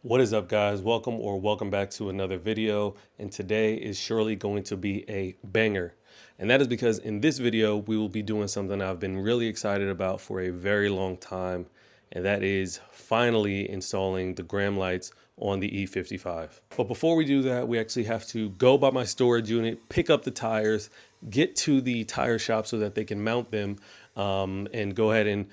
What is up, guys? Welcome back to another video, and today is surely going to be a banger. And that is because in this video we will be doing something I've been really excited about for a very long time, and that is finally installing the Gramlights on the E55. But before we do that, we actually have to go by my storage unit, pick up the tires, get to the tire shop so that they can mount them, and go ahead and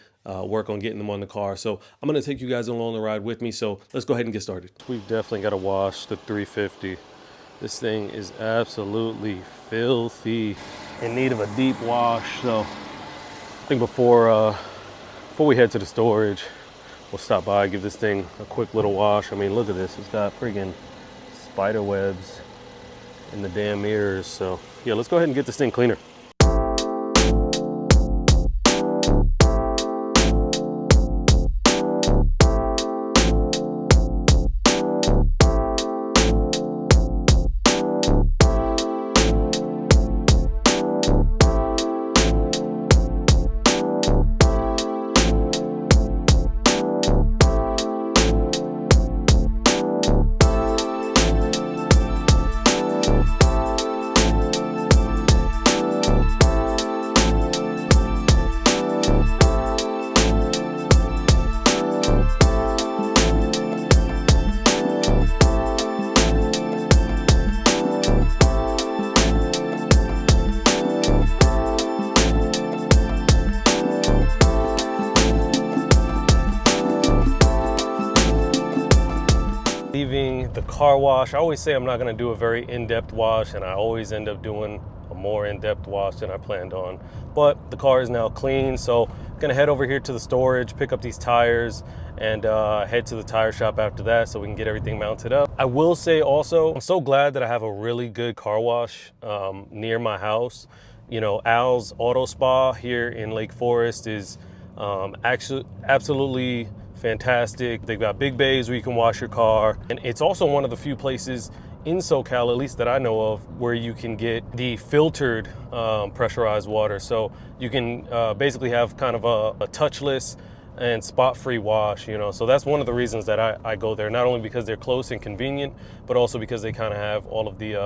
work on getting them on the car. So I'm going to take you guys along the ride with me. So let's go ahead and get started. We've definitely got to wash the 350. This thing is absolutely filthy, in need of a deep wash. So I think before we head to the storage, we'll stop by, give this thing a quick little wash. I mean, look at this. It's got friggin' spider webs in the damn mirrors. So yeah, let's go ahead and get this thing cleaner. Leaving the car wash, I always say I'm not going to do a very in-depth wash, and I always end up doing a more in-depth wash than I planned on. But the car is now clean, so I'm going to head over here to the storage, pick up these tires, and head to the tire shop after that so we can get everything mounted up. I will say also, I'm so glad that I have a really good car wash near my house. You know, Al's Auto Spa here in Lake Forest is actually absolutely fantastic. They've got big bays where you can wash your car, and it's also one of the few places in SoCal, at least that I know of, where you can get the filtered pressurized water. So you can basically have kind of a touchless and spot-free wash, you know. So that's one of the reasons that I go there, not only because they're close and convenient, but also because they kind of have all of the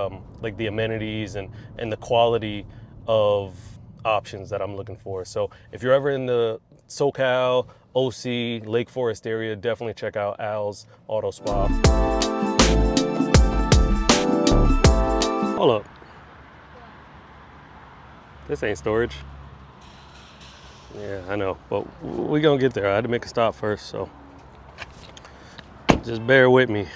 like the amenities and the quality of options that I'm looking for. So if you're ever in the SoCal, OC, Lake Forest area, definitely check out Al's Auto Spa. Hold up. This ain't storage. Yeah, I know, but we gonna get there. I had to make a stop first, so just bear with me.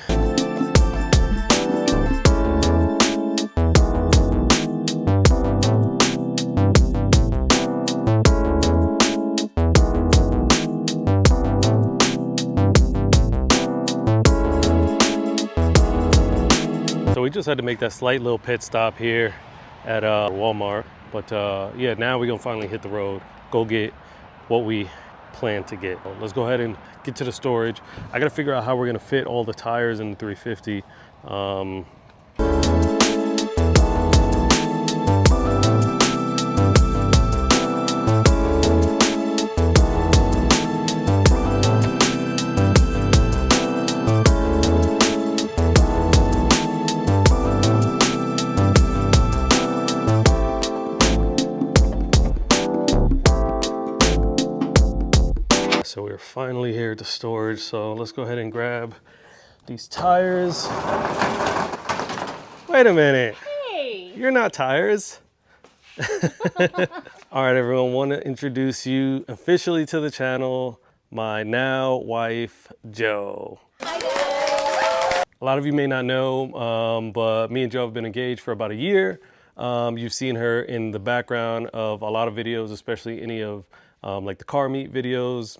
So we just had to make that slight little pit stop here at Walmart. But yeah, now we're gonna finally hit the road, go get what we plan to get. Let's go ahead and get to the storage. I gotta figure out how we're gonna fit all the tires in the 350. So we're finally here at the storage, so let's go ahead and grab these tires. Wait a minute. Hey! You're not tires. All right, everyone, want to introduce you officially to the channel, my now wife, Jo. Hi, A lot of you may not know, but me and Jo have been engaged for about a year. You've seen her in the background of a lot of videos, especially any of like the car meet videos.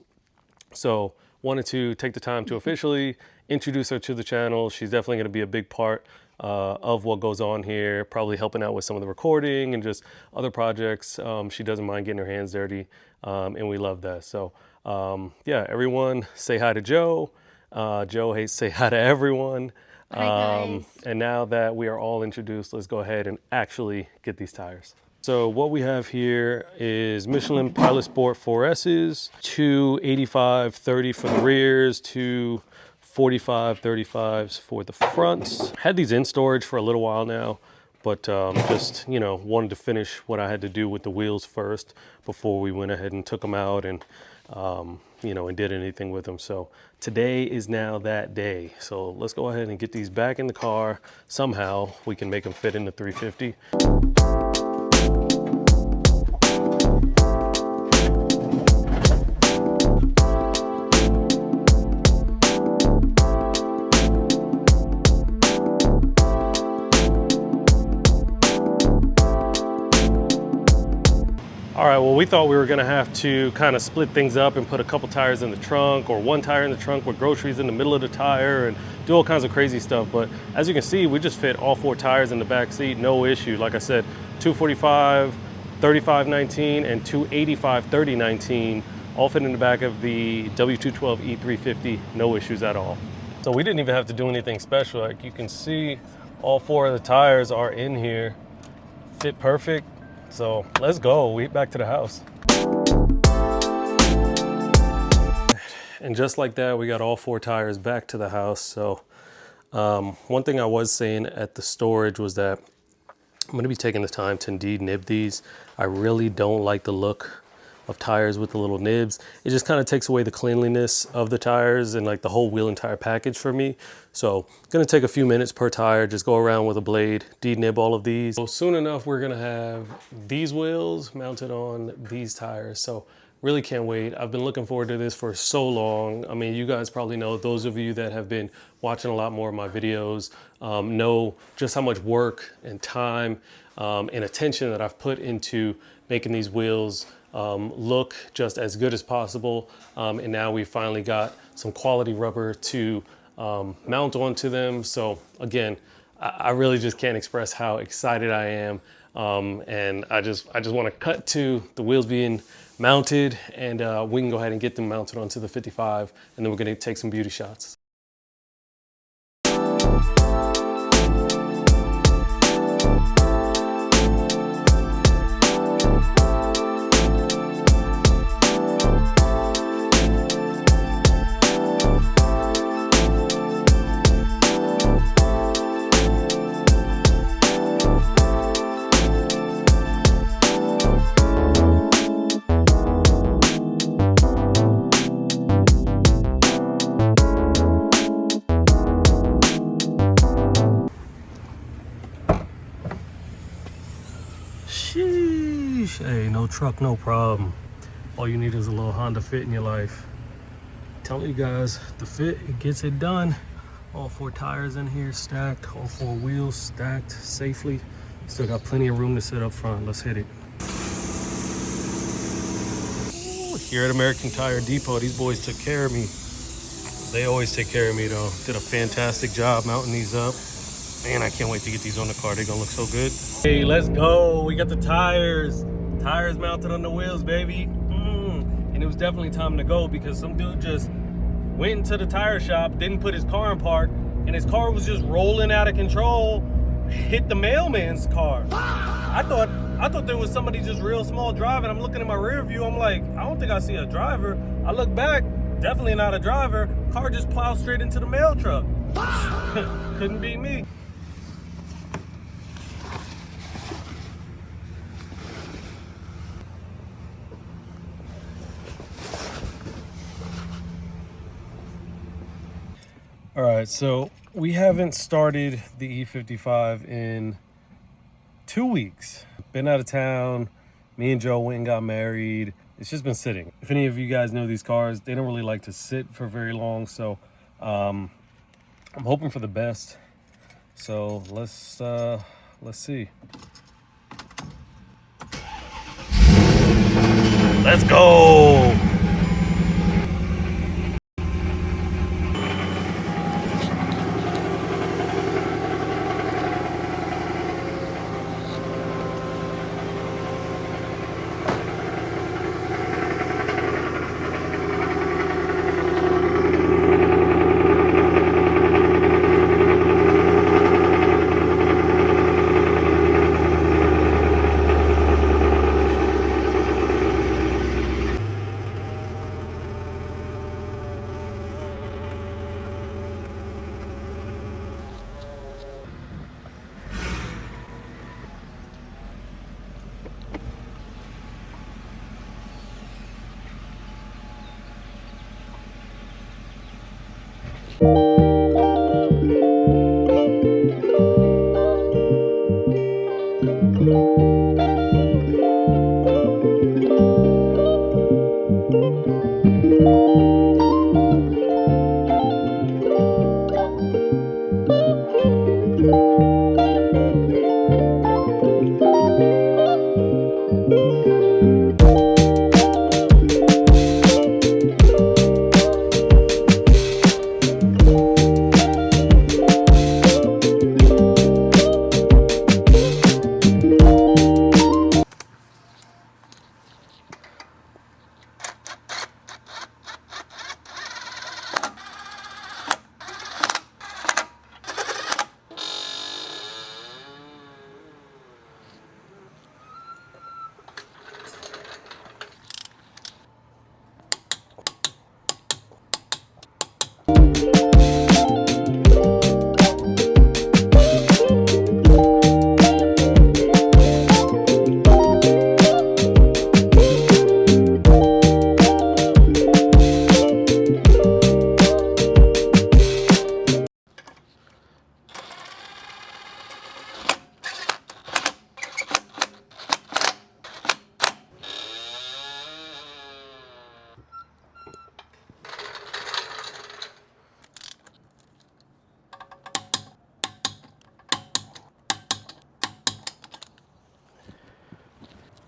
So wanted to take the time to officially introduce her to the channel. She's definitely going to be a big part of what goes on here, probably helping out with some of the recording and just other projects. She doesn't mind getting her hands dirty, and we love that. So yeah, everyone say hi to Jo. Jo, hey, say hi to everyone. Hi, guys. And now that we are all introduced, let's go ahead and actually get these tires. So what we have here is Michelin Pilot Sport 4S's, two 85/30 for the rears, two 45, 35s for the fronts. Had these in storage for a little while now, but just, you know, wanted to finish what I had to do with the wheels first before we went ahead and took them out and, you know, and did anything with them. So today is now that day. So let's go ahead and get these back in the car. Somehow we can make them fit in the 350. All right, well, we thought we were gonna have to kind of split things up and put a couple tires in the trunk or one tire in the trunk with groceries in the middle of the tire and do all kinds of crazy stuff. But as you can see, we just fit all 4 tires in the back seat, no issue. Like I said, 245, 3519, and 285, 3019 all fit in the back of the W212 E350, no issues at all. So we didn't even have to do anything special. Like you can see, all 4 of the tires are in here, fit perfect. So let's go, we back to the house. And just like that, we got all 4 tires back to the house. So one thing I was saying at the storage was that I'm gonna be taking the time to indeed nib these. I really don't like the look of tires with the little nibs. It just kind of takes away the cleanliness of the tires and like the whole wheel and tire package for me. So gonna take a few minutes per tire, just go around with a blade, de-nib all of these. So soon enough, we're gonna have these wheels mounted on these tires. So really can't wait. I've been looking forward to this for so long. I mean, you guys probably know, those of you that have been watching a lot more of my videos know just how much work and time and attention that I've put into making these wheels look just as good as possible. And now we finally got some quality rubber to mount onto them. So again, I really just can't express how excited I am. And I just want to cut to the wheels being mounted, and we can go ahead and get them mounted onto the 55, and then we're going to take some beauty shots. Sheesh. Hey, no truck, no problem. All you need is a little Honda Fit in your life. Telling you guys, the Fit, it gets it done. All 4 tires in here stacked, all 4 wheels stacked safely. Still got plenty of room to sit up front. Let's hit it. Ooh, here at American Tire Depot, these boys took care of me. They always take care of me though. Did a fantastic job mounting these up. Man, I can't wait to get these on the car. They're gonna look so good. Hey, let's go. We got the tires. Tires mounted on the wheels, baby. And it was definitely time to go because some dude just went into the tire shop, didn't put his car in park, and his car was just rolling out of control, hit the mailman's car. I thought there was somebody just real small driving. I'm looking at my rear view. I'm like, I don't think I see a driver. I look back, definitely not a driver. Car just plowed straight into the mail truck. Couldn't be me. All right, so we haven't started the E55 in 2 weeks. Been out of town. Me and Joe went and got married. It's just been sitting. If any of you guys know these cars, they don't really like to sit for very long. So I'm hoping for the best. So let's see. Let's go.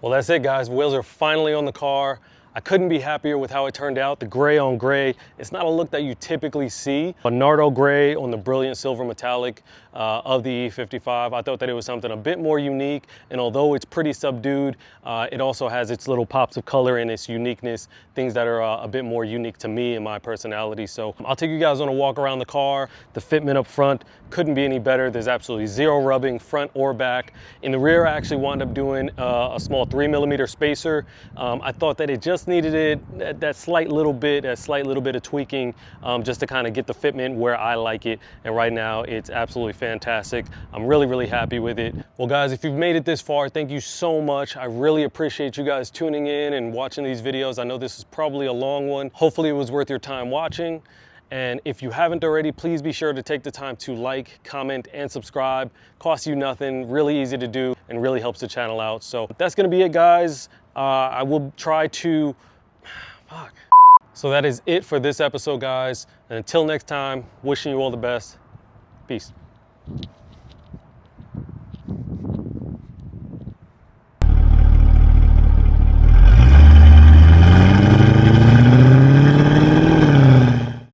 Well, that's it, guys. Wheels are finally on the car. I couldn't be happier with how it turned out. The gray on gray, it's not a look that you typically see. A Nardo gray on the brilliant silver metallic of the E55. I thought that it was something a bit more unique, and although it's pretty subdued, it also has its little pops of color and its uniqueness, things that are a bit more unique to me and my personality. So I'll take you guys on a walk around the car. The fitment up front couldn't be any better. There's absolutely zero rubbing, front or back. In the rear, I actually wound up doing a small 3mm spacer. I thought that it just needed that slight little bit of tweaking just to kind of get the fitment where I like it. And right now it's absolutely fantastic. I'm really happy with it. Well, guys, if you've made it this far, thank you so much. I really appreciate you guys tuning in and watching these videos. I know this is probably a long one. Hopefully it was worth your time watching. And if you haven't already, please be sure to take the time to like, comment, and subscribe. Costs you nothing, really easy to do, and really helps the channel out. So that's gonna be it, guys. I will try to, fuck. So that is it for this episode, guys. And until next time, wishing you all the best. Peace.